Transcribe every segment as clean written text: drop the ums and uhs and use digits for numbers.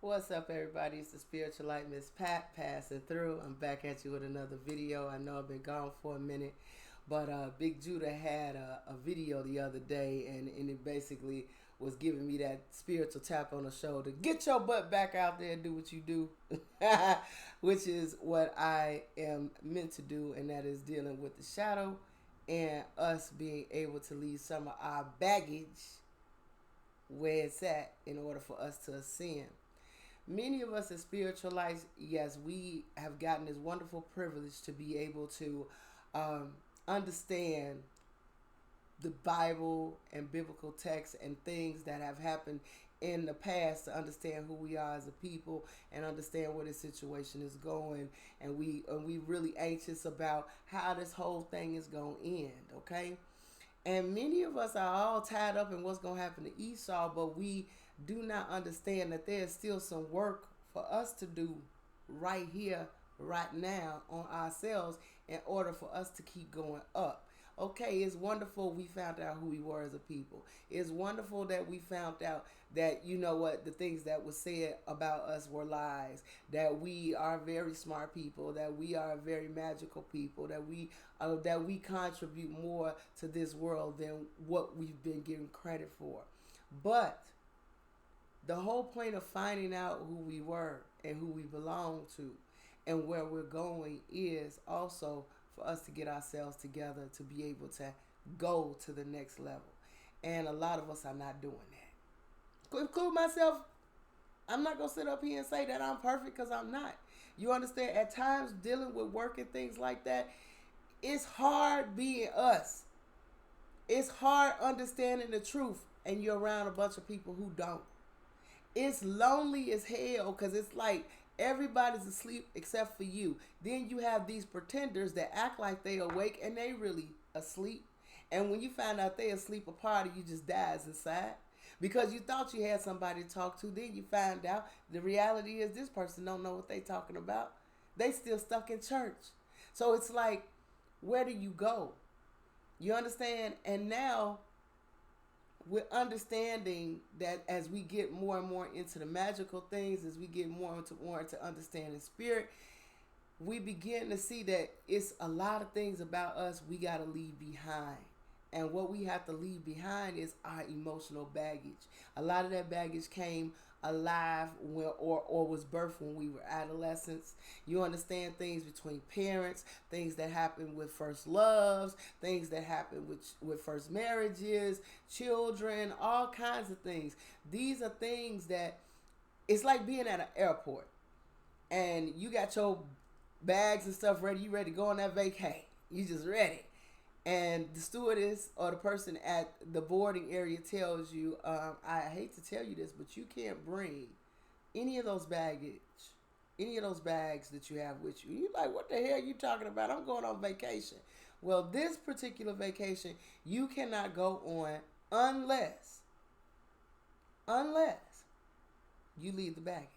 What's up, everybody? It's the Spiritual Light Miss Pat passing through. I'm back at you with another video. I know I've been gone for a minute, but Big Judah had a video the other day, and it basically was giving me that spiritual tap on the shoulder. Get your butt back out there and do what you do, which is what I am meant to do, and that is dealing with the shadow and us being able to leave some of our baggage where it's at in order for us to ascend. Many of us as spiritualites, yes, we have gotten this wonderful privilege to be able to understand the Bible and biblical texts and things that have happened in the past to understand who we are as a people and understand where this situation is going, and we really anxious about how this whole thing is going to end, okay? And many of us are all tied up in what's going to happen to Esau, but we do not understand that there's still some work for us to do right here, right now on ourselves in order for us to keep going up. Okay, it's wonderful we found out who we were as a people. It's wonderful that we found out that, you know what, the things that were said about us were lies, that we are very smart people, that we are very magical people, that we contribute more to this world than what we've been given credit for. But the whole point of finding out who we were and who we belong to and where we're going is also for us to get ourselves together to be able to go to the next level. And a lot of us are not doing that. Include myself. I'm not going to sit up here and say that I'm perfect, because I'm not. You understand? At times, dealing with work and things like that, it's hard being us. It's hard understanding the truth and you're around a bunch of people who don't. It's lonely as hell, because it's like everybody's asleep except for you. Then you have these pretenders that act like they awake and they really asleep. And when you find out they asleep, a part of you just dies inside. Because you thought you had somebody to talk to, then you find out the reality is this person don't know what they talking about. They still stuck in church. So it's like, where do you go? You understand? And now we're understanding that as we get more and more into the magical things, as we get more into understanding spirit, we begin to see that it's a lot of things about us we got to leave behind. And what we have to leave behind is our emotional baggage. A lot of that baggage came alive or was birthed when we were adolescents. You understand things between parents, things that happen with first loves, things that happen with first marriages, children, all kinds of things. These are things that, it's like being at an airport and you got your bags and stuff ready. You ready to go on that vacay. You just ready. And the stewardess or the person at the boarding area tells you, I hate to tell you this, but you can't bring any of those bags that you have with you. You're like, what the hell are you talking about? I'm going on vacation. Well, this particular vacation, you cannot go on unless you leave the baggage.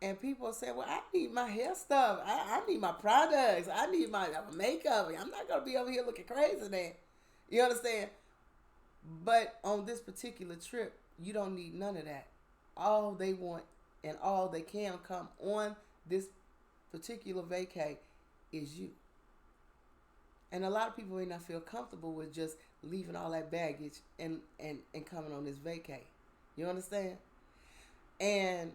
And people say, well, I need my hair stuff. I need my products. I need my makeup. I'm not going to be over here looking crazy then. You understand? But on this particular trip, you don't need none of that. All they want and all they can come on this particular vacay is you. And a lot of people may not feel comfortable with just leaving all that baggage and coming on this vacay. You understand? And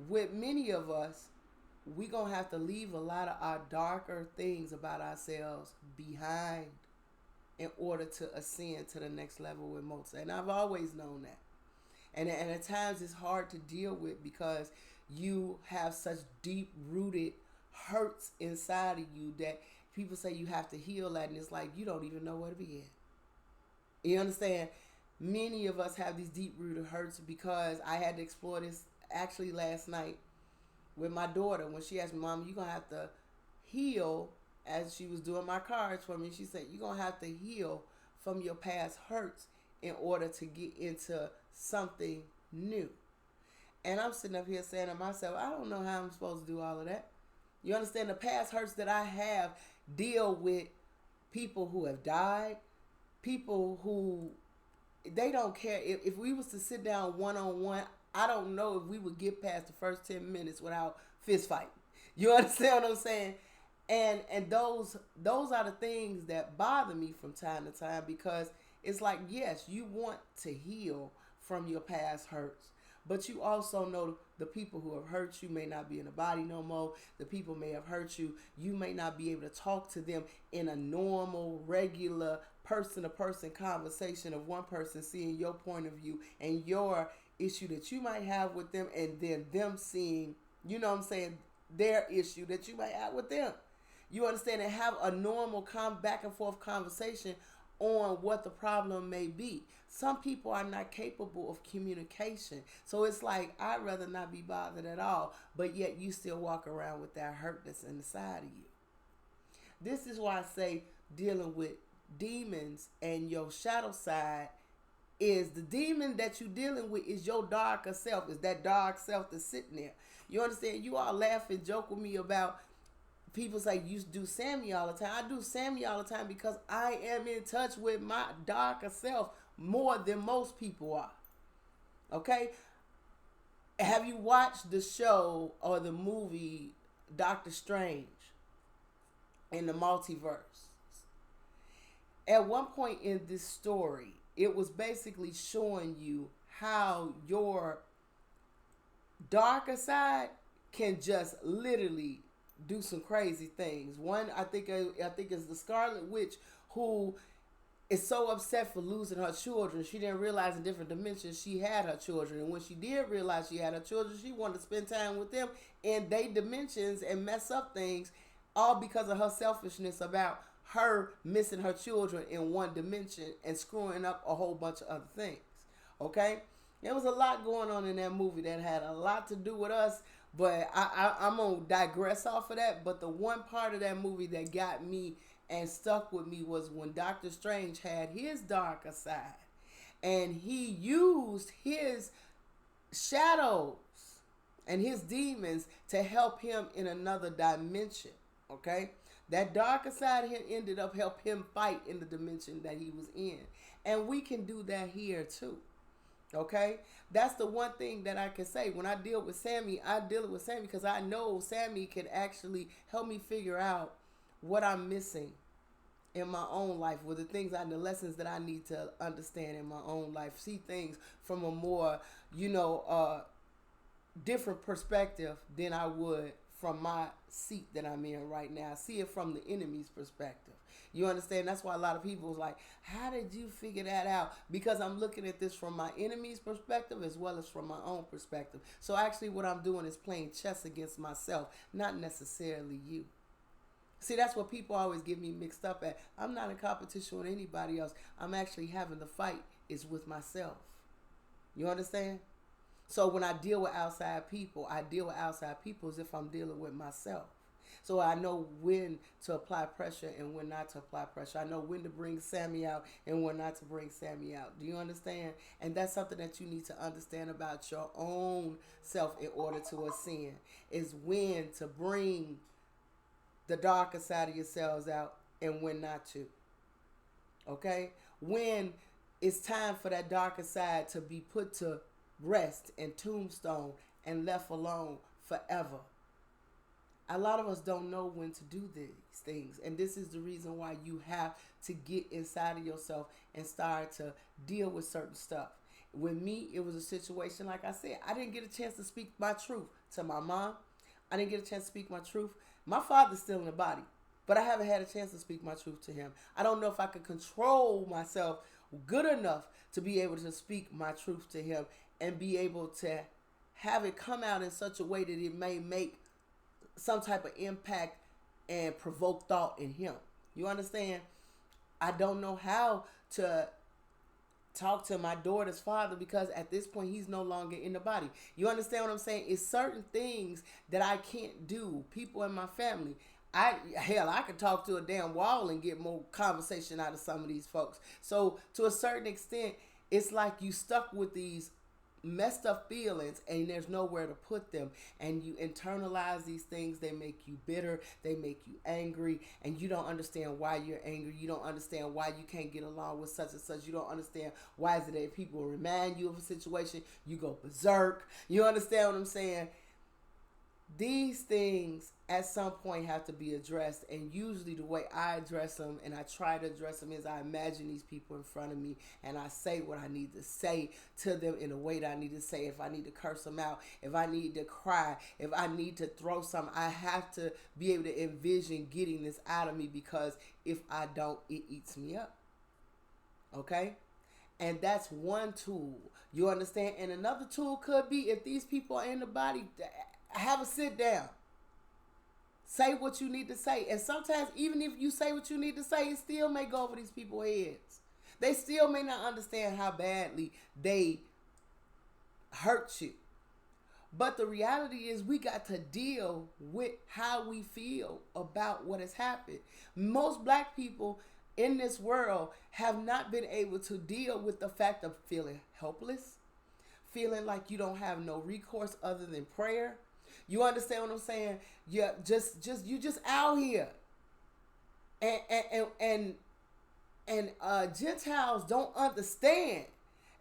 with many of us, we're going to have to leave a lot of our darker things about ourselves behind in order to ascend to the next level with Mozart. And I've always known that. And at times it's hard to deal with because you have such deep-rooted hurts inside of you that people say you have to heal that, and it's like you don't even know where to begin. You understand? Many of us have these deep-rooted hurts because I had to explore this actually last night with my daughter when she asked me, Mom, you're going to have to heal, as she was doing my cards for me. She said, you're going to have to heal from your past hurts in order to get into something new. And I'm sitting up here saying to myself, I don't know how I'm supposed to do all of that. You understand? The past hurts that I have deal with people who have died, people who they don't care if we was to sit down one on one. I don't know if we would get past the first 10 minutes without fist fighting. You understand what I'm saying? And those are the things that bother me from time to time, because it's like, yes, you want to heal from your past hurts, but you also know the people who have hurt you may not be in the body no more. The people may have hurt you. You may not be able to talk to them in a normal, regular, person to person conversation of one person seeing your point of view and your issue that you might have with them, and then them seeing, you know what I'm saying, their issue that you might have with them. You understand? And have a normal back and forth conversation on what the problem may be. Some people are not capable of communication. So it's like, I'd rather not be bothered at all, but yet you still walk around with that hurt that's inside of you. This is why I say dealing with demons and your shadow side is the demon that you're dealing with is your darker self. Is that dark self that's sitting there. You understand? You all laugh and joke with me about people say you do Sammy all the time. I do Sammy all the time because I am in touch with my darker self more than most people are. Okay? Have you watched the show or the movie Doctor Strange in the multiverse? At one point in this story, it was basically showing you how your darker side can just literally do some crazy things. One, I think is the Scarlet Witch, who is so upset for losing her children. She didn't realize in different dimensions she had her children, and when she did realize she had her children, she wanted to spend time with them in they dimensions and mess up things, all because of her selfishness about her missing her children in one dimension and screwing up a whole bunch of other things. Okay? There was a lot going on in that movie that had a lot to do with us, but I'm going to digress off of that. But the one part of that movie that got me and stuck with me was when Doctor Strange had his darker side, and he used his shadows and his demons to help him in another dimension. Okay? That darker side ended up helping him fight in the dimension that he was in. And we can do that here too. Okay? That's the one thing that I can say. When I deal with Sammy, I deal with Sammy because I know Sammy can actually help me figure out what I'm missing in my own life, with the things and the lessons that I need to understand in my own life. See things from a more, different perspective than I would from my seat that I'm in right now. I see it from the enemy's perspective. You understand? That's why a lot of people was like, how did you figure that out? Because I'm looking at this from my enemy's perspective as well as from my own perspective. So actually what I'm doing is playing chess against myself, not necessarily you. See, that's what people always get me mixed up at. I'm not in competition with anybody else. I'm actually having the fight is with myself. You understand? So when I deal with outside people, I deal with outside people as if I'm dealing with myself. So I know when to apply pressure and when not to apply pressure. I know when to bring Sammy out and when not to bring Sammy out. Do you understand? And that's something that you need to understand about your own self in order to ascend, is when to bring the darker side of yourselves out and when not to. Okay? When it's time for that darker side to be put to rest and tombstone and left alone forever. A lot of us don't know when to do these things, and this is the reason why you have to get inside of yourself and start to deal with certain stuff. With me, it was a situation, like I said, I didn't get a chance to speak my truth to my mom. I didn't get a chance to speak my truth. My father's still in the body, but I haven't had a chance to speak my truth to him. I don't know if I could control myself good enough to be able to speak my truth to him and be able to have it come out in such a way that it may make some type of impact and provoke thought in him. You understand? I don't know how to talk to my daughter's father because at this point he's no longer in the body. You understand what I'm saying? It's certain things that I can't do. People in my family, I could talk to a damn wall and get more conversation out of some of these folks. So to a certain extent, it's like you stuck with these messed up feelings and there's nowhere to put them, and you internalize these things. They make you bitter, they make you angry, and you don't understand why you're angry. You don't understand why you can't get along with such and such. You don't understand why is it that people remind you of a situation, you go berserk. You understand what I'm saying? These things at some point have to be addressed, and usually the way I address them, and I try to address them, is I imagine these people in front of me and I say what I need to say to them in a way that I need to say. If I need to curse them out, if I need to cry, if I need to throw something, I have to be able to envision getting this out of me, because if I don't, it eats me up. Okay? And that's one tool. You understand? And another tool could be, if these people are in the body, have a sit down. Say what you need to say. And sometimes, even if you say what you need to say, it still may go over these people's heads. They still may not understand how badly they hurt you. But the reality is, we got to deal with how we feel about what has happened. Most black people in this world have not been able to deal with the fact of feeling helpless, feeling like you don't have no recourse other than prayer. You understand what I'm saying? Yeah, you just out here, and Gentiles don't understand.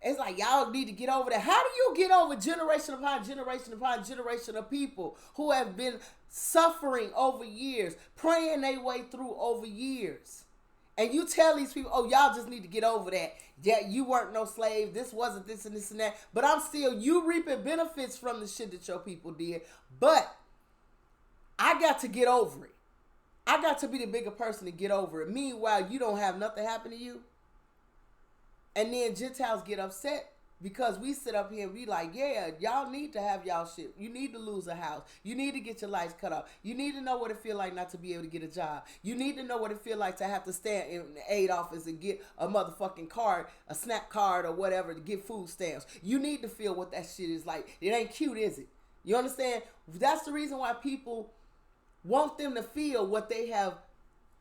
It's like, y'all need to get over that. How do you get over generation upon generation upon generation of people who have been suffering over years, praying their way through over years? And you tell these people, oh, y'all just need to get over that. Yeah, you weren't no slave. This wasn't this and this and that. But you reaping benefits from the shit that your people did. But I got to get over it. I got to be the bigger person to get over it. Meanwhile, you don't have nothing happen to you. And then Gentiles get upset because we sit up here and be like, yeah, y'all need to have y'all shit. You need to lose a house. You need to get your lights cut off. You need to know what it feel like not to be able to get a job. You need to know what it feel like to have to stand in the aid office and get a motherfucking card, a SNAP card or whatever to get food stamps. You need to feel what that shit is like. It ain't cute, is it? You understand? That's the reason why people want them to feel what they have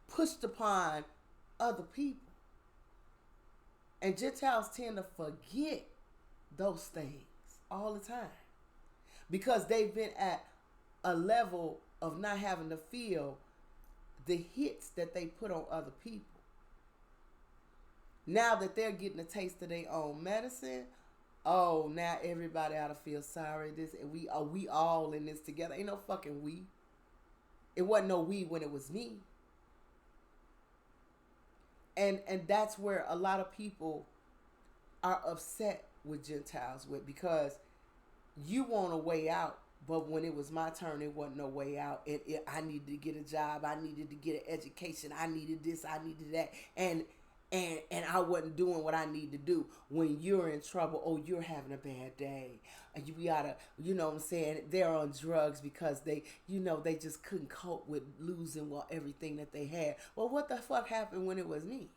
pushed upon other people. And Gentiles tend to forget those things all the time, because they've been at a level of not having to feel the hits that they put on other people. Now that they're getting a taste of their own medicine, oh, now everybody ought to feel sorry. This, and we all in this together. Ain't no fucking we. It wasn't no we when it was me. And that's where a lot of people are upset with Gentiles because you want a way out, but when it was my turn, it wasn't no way out. I needed to get a job. I needed to get an education. I needed this. I needed that. And I wasn't doing what I need to do. When you're in trouble, oh, you're having a bad day. We gotta, you know what I'm saying? They're on drugs because they just couldn't cope with losing everything that they had. Well, what the fuck happened when it was me?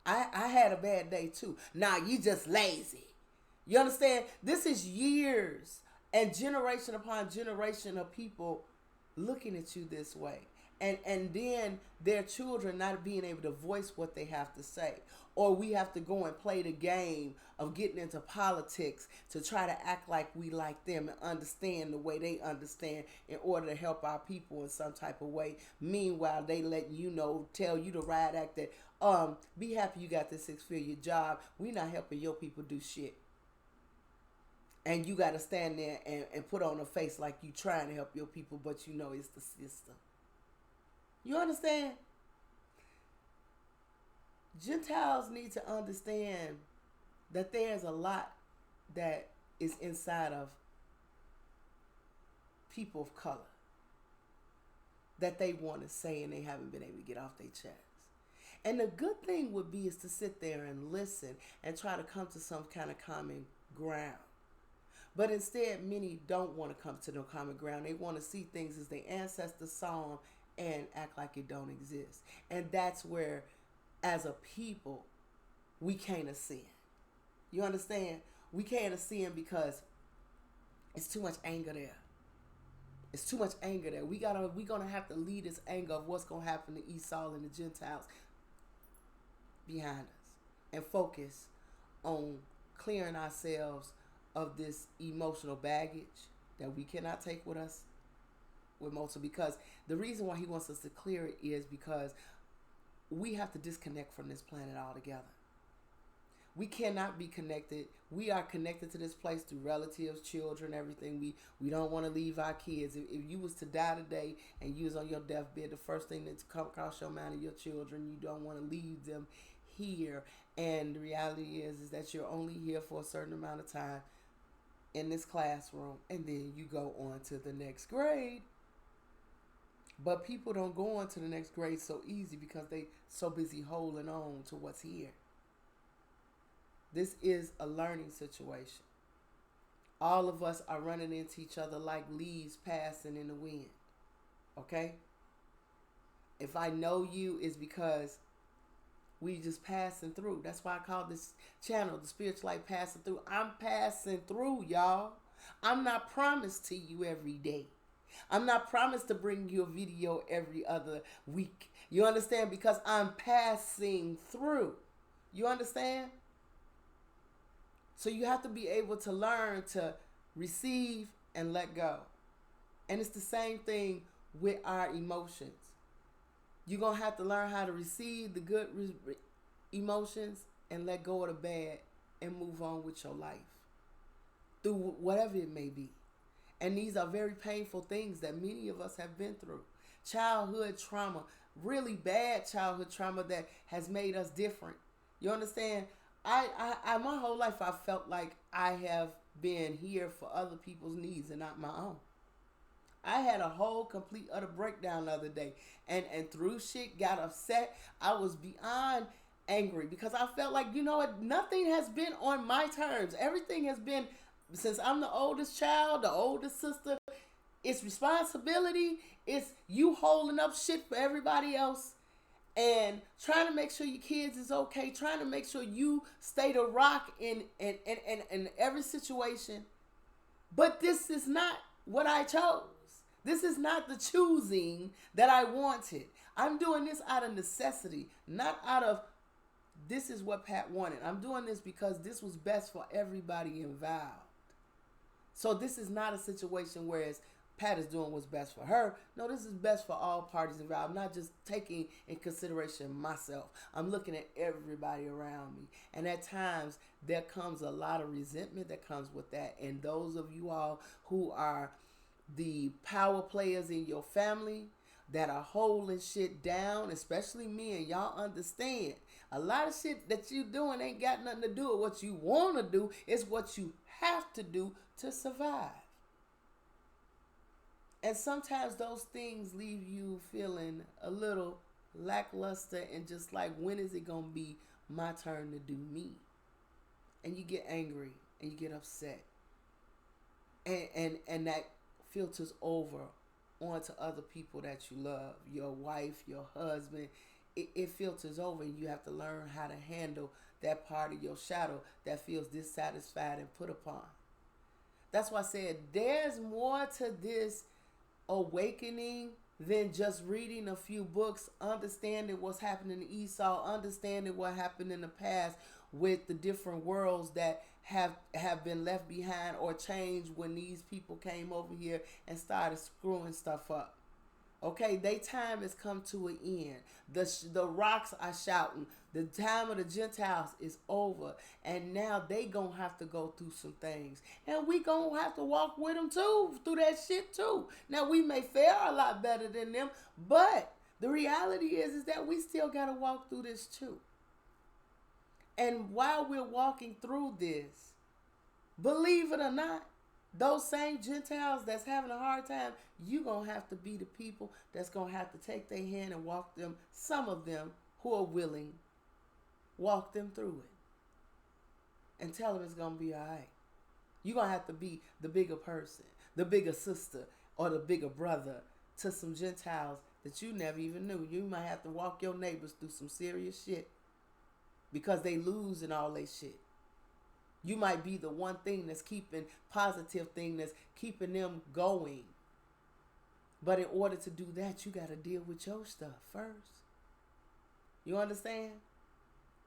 I had a bad day too. Nah, you just lazy. You understand? This is years and generation upon generation of people looking at you this way. And then their children not being able to voice what they have to say. Or we have to go and play the game of getting into politics to try to act like we like them and understand the way they understand in order to help our people in some type of way. Meanwhile, they let tell you the riot act that, be happy you got this six-figure job. We not helping your people do shit. And you got to stand there and put on a face like you trying to help your people, but it's the system. You understand? Gentiles need to understand that there's a lot that is inside of people of color that they want to say and they haven't been able to get off their chest. And the good thing would be is to sit there and listen and try to come to some kind of common ground. But instead, many don't want to come to no common ground. They want to see things as their ancestors saw them and act like it don't exist. And that's where, as a people, we can't ascend. You understand? We can't ascend because it's too much anger there. It's too much anger there. We're gonna have to lead this anger of what's gonna happen to Esau and the Gentiles behind us and focus on clearing ourselves of this emotional baggage that we cannot take with us with Mozart, because the reason why he wants us to clear it is because we have to disconnect from this planet altogether. We cannot be connected. We are connected to this place through relatives, children, everything. We don't want to leave our kids. If you was to die today and you was on your deathbed, the first thing that's come across your mind are your children. You don't want to leave them here. And the reality is that you're only here for a certain amount of time in this classroom, and then you go on to the next grade. But people don't go on to the next grade so easy because they so busy holding on to what's here. This is a learning situation. All of us are running into each other like leaves passing in the wind. Okay? If I know you, it's because we just passing through. That's why I call this channel the Spiritual Light Passing Through. I'm passing through, y'all. I'm not promised to you every day. I'm not promised to bring you a video every other week. You understand? Because I'm passing through. You understand? So you have to be able to learn to receive and let go. And it's the same thing with our emotions. You're going to have to learn how to receive the good emotions and let go of the bad and move on with your life through whatever it may be. And these are very painful things that many of us have been through. Childhood trauma, really bad childhood trauma that has made us different. You understand? I my whole life I felt like I have been here for other people's needs and not my own. I had a whole complete utter breakdown the other day, and through shit, got upset. I was beyond angry because I felt like, you know what, nothing has been on my terms. Everything has been, since I'm the oldest child, the oldest sister, it's responsibility. It's you holding up shit for everybody else and trying to make sure your kids is okay, trying to make sure you stay the rock in every situation. But this is not what I chose. This is not the choosing that I wanted. I'm doing this out of necessity, not out of this is what Pat wanted. I'm doing this because this was best for everybody involved. So this is not a situation where Pat is doing what's best for her. No, this is best for all parties involved. I'm not just taking in consideration myself. I'm looking at everybody around me. And at times, there comes a lot of resentment that comes with that. And those of you all who are the power players in your family that are holding shit down, especially men, y'all understand. A lot of shit that you doing ain't got nothing to do with what you want to do. It's what you have to do to survive. And sometimes those things leave you feeling a little lackluster and just like, when is it going to be my turn to do me? And you get angry and you get upset. And that filters over onto other people that you love, your wife, your husband. It filters over, and you have to learn how to handle that part of your shadow that feels dissatisfied and put upon. That's why I said there's more to this awakening than just reading a few books, understanding what's happening in Esau, understanding what happened in the past with the different worlds that have been left behind or changed when these people came over here and started screwing stuff up. Okay, their time has come to an end. The rocks are shouting. The time of the Gentiles is over. And now they gonna have to go through some things. And we gonna have to walk with them too, through that shit too. Now we may fare a lot better than them, but the reality is that we still gotta walk through this too. And while we're walking through this, believe it or not, those same Gentiles that's having a hard time, you're going to have to be the people that's going to have to take their hand and walk them, some of them who are willing, walk them through it. And tell them it's going to be all right. You're going to have to be the bigger person, the bigger sister, or the bigger brother to some Gentiles that you never even knew. You might have to walk your neighbors through some serious shit because they losing all their shit. You might be the one thing that's keeping, positive thing that's keeping them going. But in order to do that, you got to deal with your stuff first. You understand?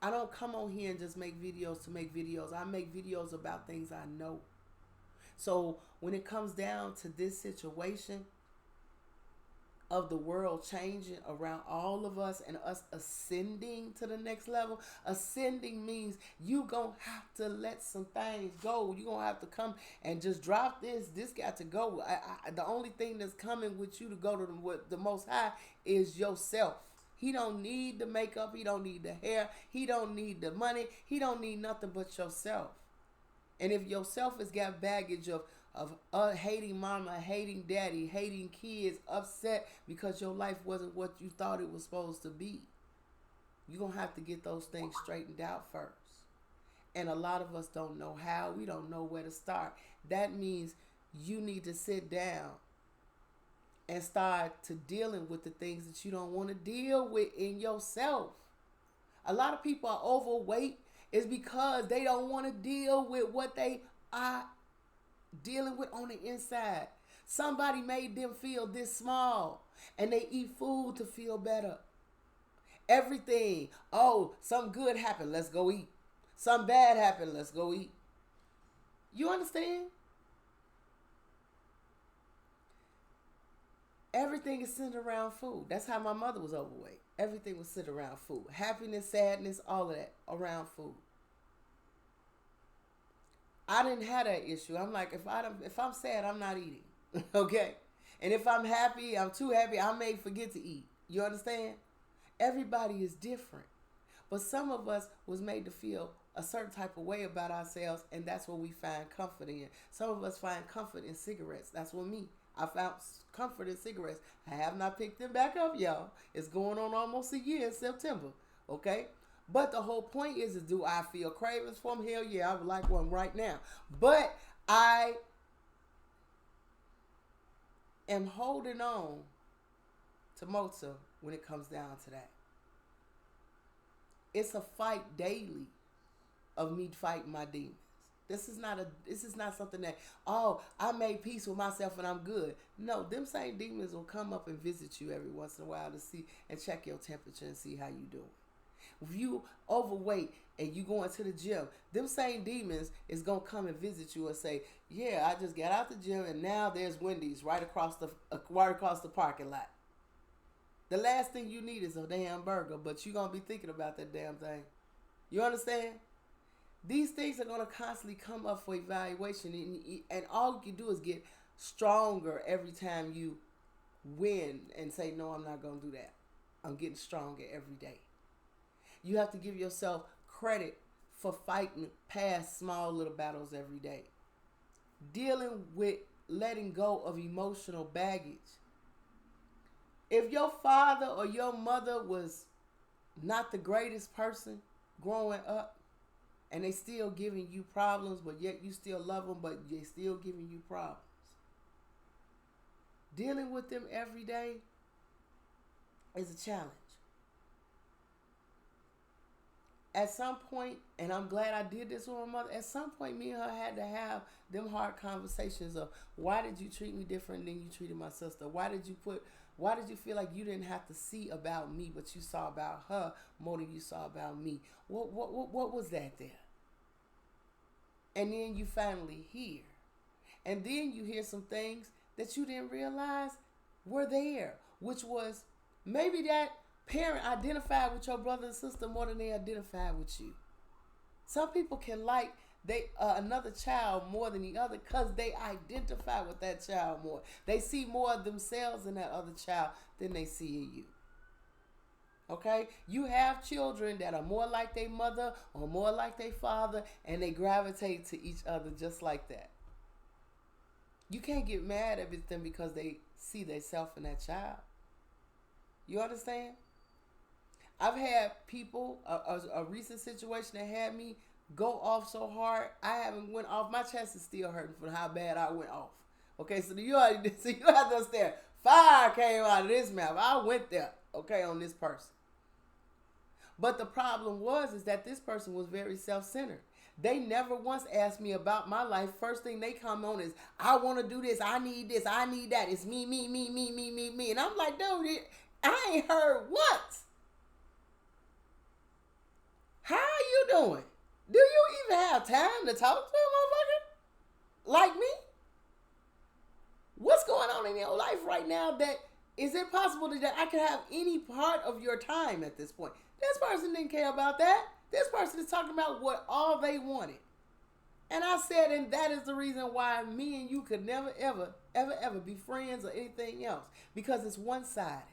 I don't come on here and just make videos to make videos. I make videos about things I know. So when it comes down to this situation of the world changing around all of us and us ascending to the next level, ascending means you gonna have to let some things go. You gonna have to come and just drop this. This got to go. The only thing that's coming with you to go to the Most High is yourself. He don't need the makeup. He don't need the hair. He don't need the money. He don't need nothing but yourself. And if yourself has got baggage of hating mama, hating daddy, hating kids, upset because your life wasn't what you thought it was supposed to be, you're going to have to get those things straightened out first. And a lot of us don't know how. We don't know where to start. That means you need to sit down and start to dealing with the things that you don't want to deal with in yourself. A lot of people are overweight is because they don't want to deal with what they are dealing with on the inside. Somebody made them feel this small and they eat food to feel better. Everything. Oh, something good happened. Let's go eat. Something bad happened. Let's go eat. You understand? Everything is centered around food. That's how my mother was overweight. Everything was centered around food. Happiness, sadness, all of that around food. I didn't have that issue. I'm like, if I'm sad, I'm not eating. Okay? And if I'm happy, I'm too happy, I may forget to eat. You understand? Everybody is different. But some of us was made to feel a certain type of way about ourselves, and that's what we find comfort in. Some of us find comfort in cigarettes. That's what me. I found comfort in cigarettes. I have not picked them back up, y'all. It's going on almost a year in September. Okay? But the whole point is do I feel cravings for them? Hell yeah, I would like one right now. But I am holding on to Mozart when it comes down to that. It's a fight daily of me fighting my demons. This is not something that, oh, I made peace with myself and I'm good. No, them same demons will come up and visit you every once in a while to see and check your temperature and see how you doing. If you overweight and you going to the gym, them same demons is going to come and visit you and say, yeah, I just got out the gym and now there's Wendy's right across the parking lot. The last thing you need is a damn burger, but you're going to be thinking about that damn thing. You understand? These things are going to constantly come up for evaluation, and all you can do is get stronger every time you win and say, no, I'm not going to do that. I'm getting stronger every day. You have to give yourself credit for fighting past small little battles every day. Dealing with letting go of emotional baggage. If your father or your mother was not the greatest person growing up, and they still giving you problems, but yet you still love them, but they still giving you problems. Dealing with them every day is a challenge. At some point, and I'm glad I did this with my mother, at some point me and her had to have them hard conversations of, why did you treat me different than you treated my sister? Why did you feel like you didn't have to see about me, but you saw about her more than you saw about me? What was that there? And then you finally hear. And then you hear some things that you didn't realize were there, which was maybe that parent identified with your brother and sister more than they identified with you. Some people can like another child more than the other because they identify with that child more. They see more of themselves in that other child than they see in you. Okay? You have children that are more like their mother or more like their father, and they gravitate to each other just like that. You can't get mad at them because they see themselves in that child. You understand? I've had people, a recent situation that had me go off so hard, I haven't went off. My chest is still hurting from how bad I went off. Okay, so you have to understand, fire came out of this mouth. I went there, okay, on this person. But the problem is that this person was very self-centered. They never once asked me about my life. First thing they come on is, I want to do this, I need that. It's me. And I'm like, dude, I ain't heard what? How are you doing? Do you even have time to talk to a motherfucker like me? What's going on in your life right now that is it possible that I can have any part of your time at this point? This person didn't care about that. This person is talking about what all they wanted. And I said, and that is the reason why me and you could never, ever, ever, ever be friends or anything else. Because it's one-sided.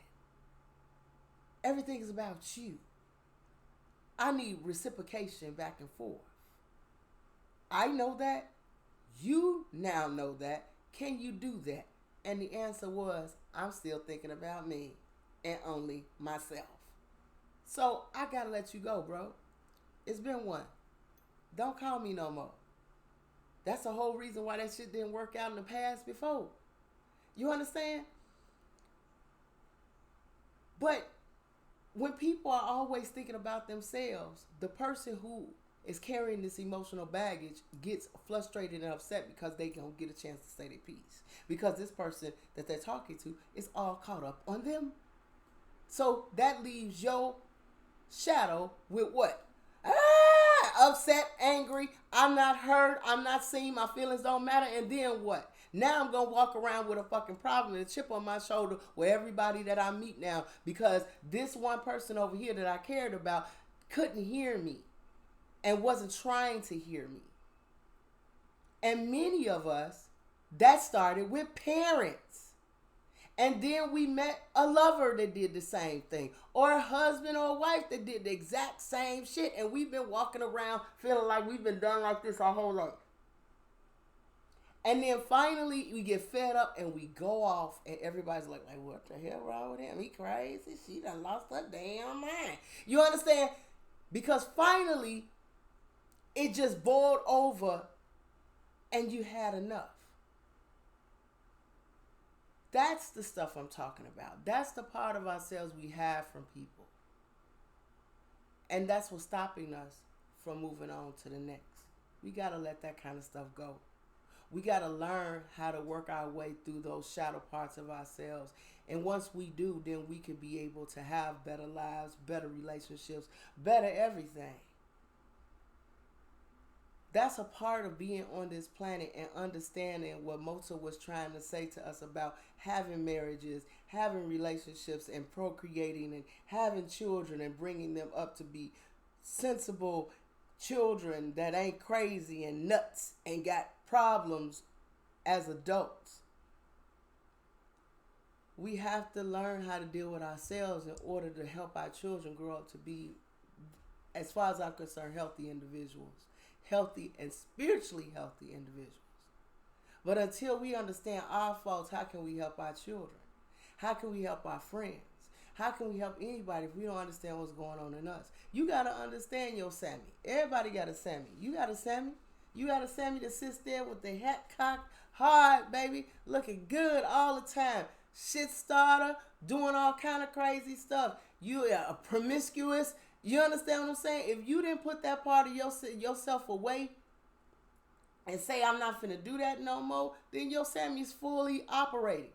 Everything is about you. I need reciprocation back and forth. I know that. You now know that. Can you do that? And the answer was, I'm still thinking about me and only myself. So I gotta let you go, bro. It's been one. Don't call me no more. That's the whole reason why that shit didn't work out in the past before. You understand? But when people are always thinking about themselves, the person who is carrying this emotional baggage gets frustrated and upset because they don't get a chance to say their piece. Because this person that they're talking to is all caught up on them. So that leaves your shadow with what? Upset, angry, I'm not heard, I'm not seen, my feelings don't matter, and then what? Now I'm going to walk around with a fucking problem and a chip on my shoulder with everybody that I meet now because this one person over here that I cared about couldn't hear me and wasn't trying to hear me. And many of us, that started with parents. And then we met a lover that did the same thing. Or a husband or a wife that did the exact same shit. And we've been walking around feeling like we've been done like this our whole life. And then finally we get fed up and we go off. And everybody's like, what the hell wrong with him? He crazy. She done lost her damn mind. You understand? Because finally it just boiled over and you had enough. That's the stuff I'm talking about. That's the part of ourselves we have from people. And that's what's stopping us from moving on to the next. We got to let that kind of stuff go. We got to learn how to work our way through those shadow parts of ourselves. And once we do, then we can be able to have better lives, better relationships, better everything. That's a part of being on this planet and understanding what Mozart was trying to say to us about having marriages, having relationships, and procreating and having children and bringing them up to be sensible children that ain't crazy and nuts and got problems as adults. We have to learn how to deal with ourselves in order to help our children grow up to be, as far as I'm concerned, healthy individuals. Healthy and spiritually healthy individuals. But until we understand our faults, how can we help our children? How can we help our friends? How can we help anybody if we don't understand what's going on in us? You got to understand your Sammy. Everybody got a Sammy. You got a Sammy? You got a Sammy that sits there with the hat cocked, hard, baby, looking good all the time. Shit starter, doing all kind of crazy stuff. You are a promiscuous. You understand what I'm saying? If you didn't put that part of yourself away and say, I'm not finna do that no more, then your Sammy's fully operating.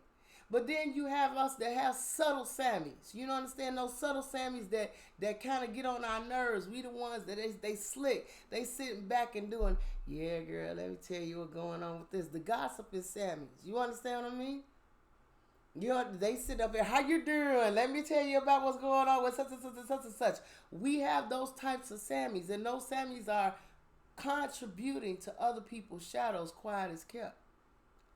But then you have us that have subtle Sammys. You know understand? Those subtle Sammys that kind of get on our nerves. We the ones that they slick. They sitting back and doing, yeah, girl, let me tell you what's going on with this. The gossip is Sammys. You understand what I mean? They sit up there, how you doing? Let me tell you about what's going on with such and such and such and such. We have those types of Sammys, and those Sammys are contributing to other people's shadows, quiet as kept,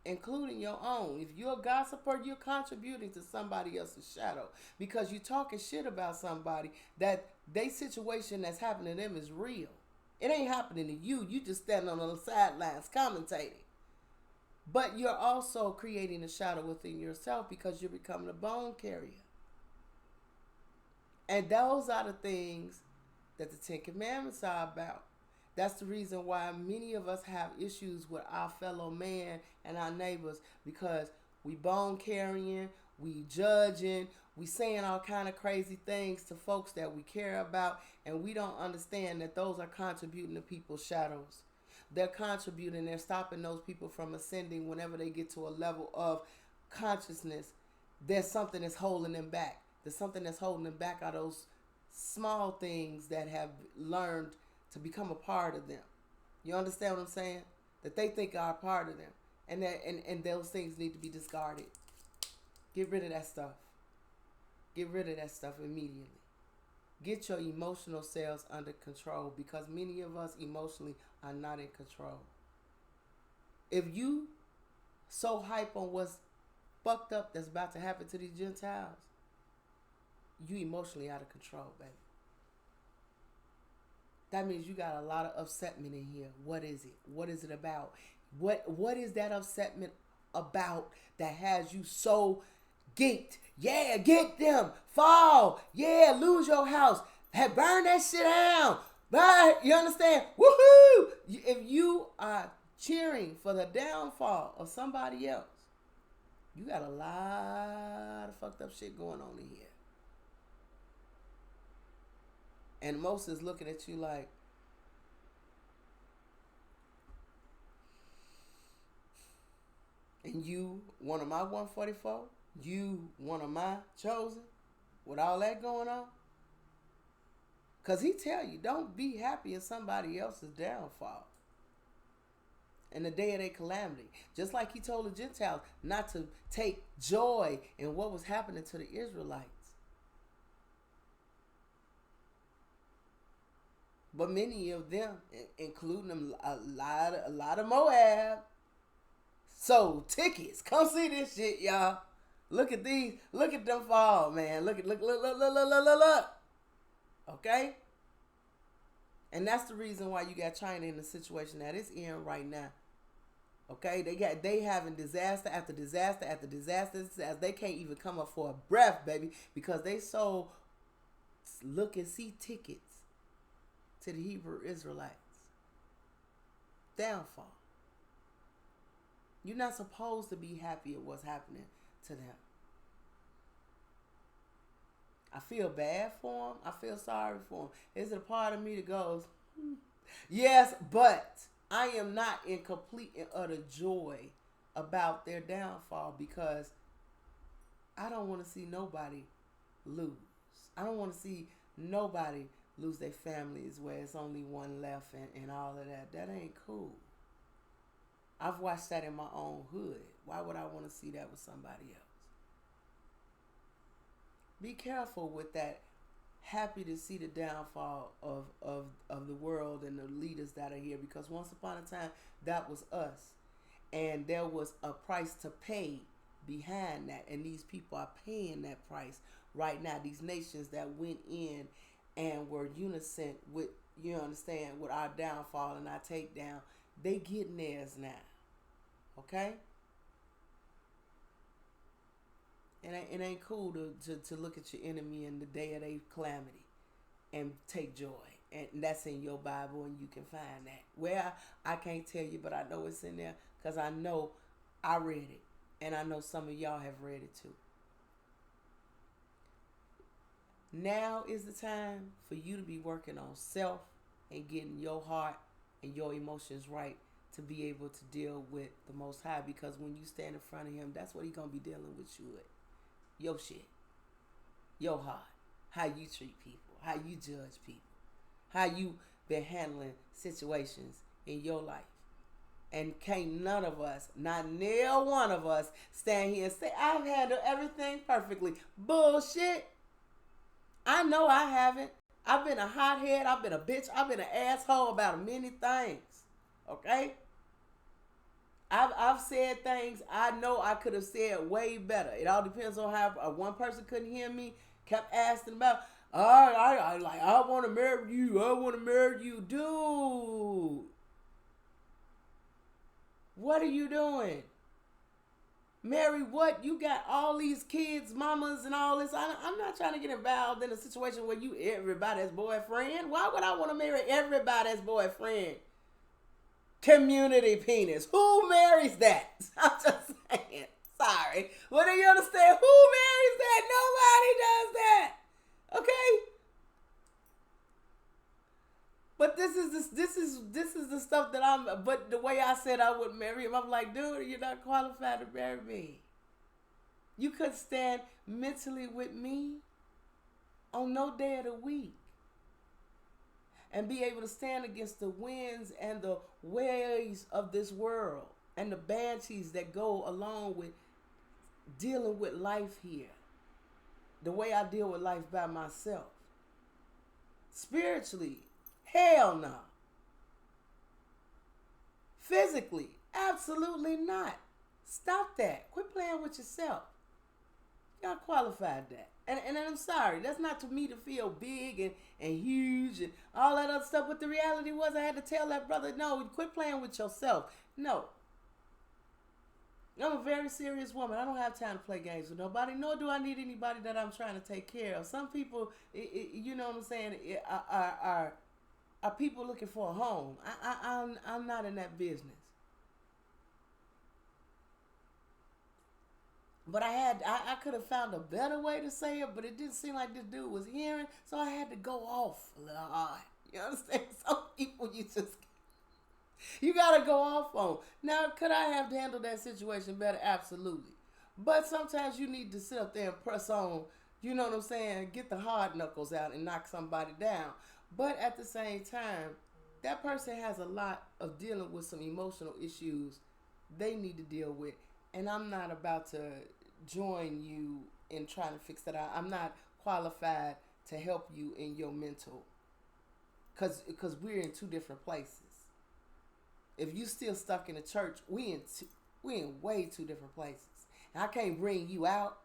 including your own. If you're a gossiper, you're contributing to somebody else's shadow because you're talking shit about somebody that their situation that's happening to them is real. It ain't happening to you. You just standing on the sidelines commentating. But you're also creating a shadow within yourself because you're becoming a bone carrier. And those are the things that the Ten Commandments are about. That's the reason why many of us have issues with our fellow man and our neighbors because we bone carrying, we judging, we saying all kind of crazy things to folks that we care about, and we don't understand that those are contributing to people's shadows. They're contributing, they're stopping those people from ascending whenever they get to a level of consciousness. There's something that's holding them back. There's something that's holding them back are those small things that have learned to become a part of them. You understand what I'm saying? That they think are a part of them. And those things need to be discarded. Get rid of that stuff. Get rid of that stuff immediately. Get your emotional selves under control, because many of us emotionally are not in control. If you so hype on what's fucked up that's about to happen to these Gentiles, you emotionally out of control, baby. That means you got a lot of upsetment in here. What is it? What is it about? What is that upsetment about that has you so geeked? Yeah, get them. Fall. Yeah, lose your house. Hey, burn that shit down. Burn. You understand? Woohoo! If you are cheering for the downfall of somebody else, you got a lot of fucked up shit going on in here. And most is looking at you like, and you one of my 144, you one of my chosen, with all that going on. Because he tell you, don't be happy in somebody else's downfall in the day of their calamity. Just like he told the Gentiles not to take joy in what was happening to the Israelites. But many of them, including them, a lot of Moab, sold tickets. Come see this shit, y'all. Look at these. Look at them fall, man. Look. Okay? And that's the reason why you got China in the situation that it's in right now. Okay? They having disaster after disaster after disaster. As they can't even come up for a breath, baby, because they sold look and see tickets to the Hebrew Israelites. Downfall. You're not supposed to be happy at what's happening to them. I feel bad for them. I feel sorry for them. Is it a part of me that goes, yes, but I am not in complete and utter joy about their downfall, because I don't want to see nobody lose. I don't want to see nobody lose their families where it's only one left and all of that. That ain't cool. I've watched that in my own hood. Why would I want to see that with somebody else? Be careful with that. Happy to see the downfall of the world and the leaders that are here, because once upon a time that was us, and there was a price to pay behind that, and these people are paying that price right now. These nations that went in and were unison with, you understand, with our downfall and our takedown, they getting theirs now. Okay? And it ain't cool to look at your enemy in the day of their calamity and take joy. And that's in your Bible, and you can find that. Where I can't tell you, but I know it's in there, because I know I read it. And I know some of y'all have read it too. Now is the time for you to be working on self and getting your heart and your emotions right to be able to deal with the Most High. Because when you stand in front of him, that's what he's going to be dealing with you with. Your shit. Your heart. How you treat people. How you judge people. How you been handling situations in your life. And can't none of us, not near one of us, stand here and say, I've handled everything perfectly. Bullshit. I know I haven't. I've been a hothead. I've been a bitch. I've been an asshole about many things. Okay? I've said things I know I could have said way better. It all depends on how one person couldn't hear me, kept asking about, I want to marry you. I want to marry you. Dude. What are you doing? Mary, what? You got all these kids, mamas, and all this. I'm not trying to get involved in a situation where you everybody's boyfriend. Why would I want to marry everybody's boyfriend? Community penis. Who marries that? I'm just saying. Sorry. Well, do you understand? Who marries that? Nobody does that. Okay? But this is the stuff that but the way I said I would marry him, I'm like, dude, you're not qualified to marry me. You could stand mentally with me on no day of the week, and be able to stand against the winds and the waves of this world and the banshees that go along with dealing with life here, the way I deal with life by myself. Spiritually, hell no. Physically, absolutely not. Stop that. Quit playing with yourself. Y'all qualified that. And I'm sorry, that's not to me to feel big and huge and all that other stuff. But the reality was I had to tell that brother, no, quit playing with yourself. No. I'm a very serious woman. I don't have time to play games with nobody, nor do I need anybody that I'm trying to take care of. Some people, you know what I'm saying, are people looking for a home. I'm not in that business. But I could have found a better way to say it, but it didn't seem like this dude was hearing, so I had to go off a little hard. You understand? Some people you gotta go off on. Now, could I have handled that situation better? Absolutely. But sometimes you need to sit up there and press on, you know what I'm saying, get the hard knuckles out and knock somebody down. But at the same time, that person has a lot of dealing with some emotional issues they need to deal with. And I'm not about to join you in trying to fix that out. I'm not qualified to help you in your mental. Because we're in two different places. If you still stuck in the church, we in way two different places. And I can't bring you out.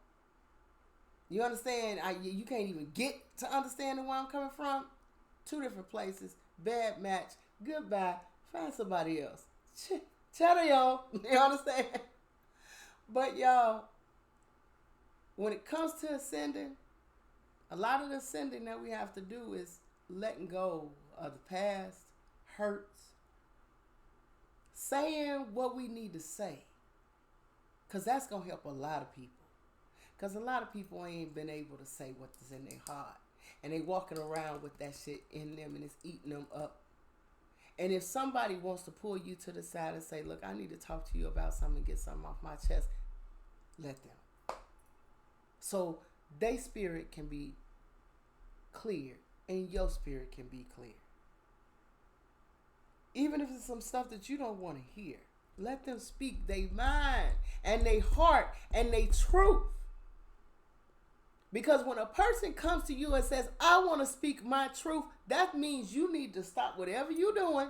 You understand? You can't even get to understanding where I'm coming from. Two different places. Bad match. Goodbye. Find somebody else. Cheddar, y'all. You understand? But y'all, when it comes to ascending, a lot of the ascending that we have to do is letting go of the past, hurts, saying what we need to say. Because that's going to help a lot of people. Because a lot of people ain't been able to say what's in their heart. And they walking around with that shit in them and it's eating them up. And if somebody wants to pull you to the side and say, look, I need to talk to you about something and get something off my chest, let them. So their spirit can be clear and your spirit can be clear. Even if it's some stuff that you don't want to hear, let them speak their mind and their heart and their truth. Because when a person comes to you and says, I want to speak my truth, that means you need to stop whatever you're doing.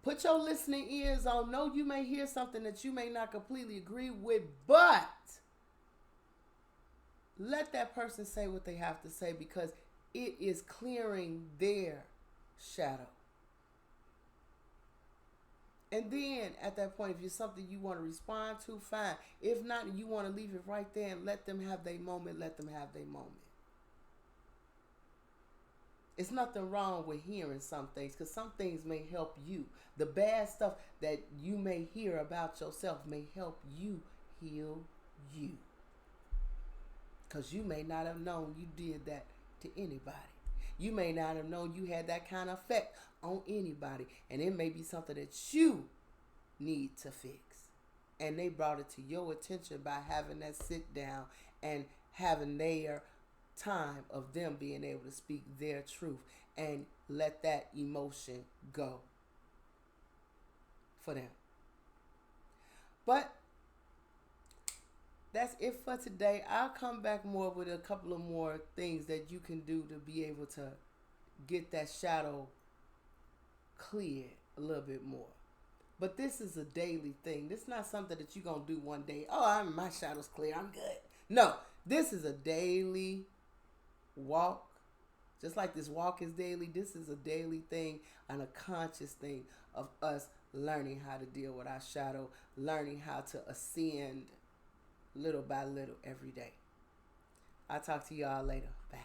Put your listening ears on. No, you may hear something that you may not completely agree with, but let that person say what they have to say because it is clearing their shadow. And then at that point, if it's something you want to respond to, fine. If not, you want to leave it right there and let them have their moment, let them have their moment. It's nothing wrong with hearing some things because some things may help you. The bad stuff that you may hear about yourself may help you heal you. Because you may not have known you did that to anybody. You may not have known you had that kind of effect on anybody. And it may be something that you need to fix. And they brought it to your attention by having that sit down and having their time of them being able to speak their truth and let that emotion go for them. But that's it for today. I'll come back more with a couple of more things that you can do to be able to get that shadow cleared a little bit more. But this is a daily thing. This is not something that you're going to do one day. Oh, my shadow's clear. I'm good. No, this is a daily walk. Just like this walk is daily, this is a daily thing and a conscious thing of us learning how to deal with our shadow, learning how to ascend little by little every day. I'll talk to y'all later. Bye.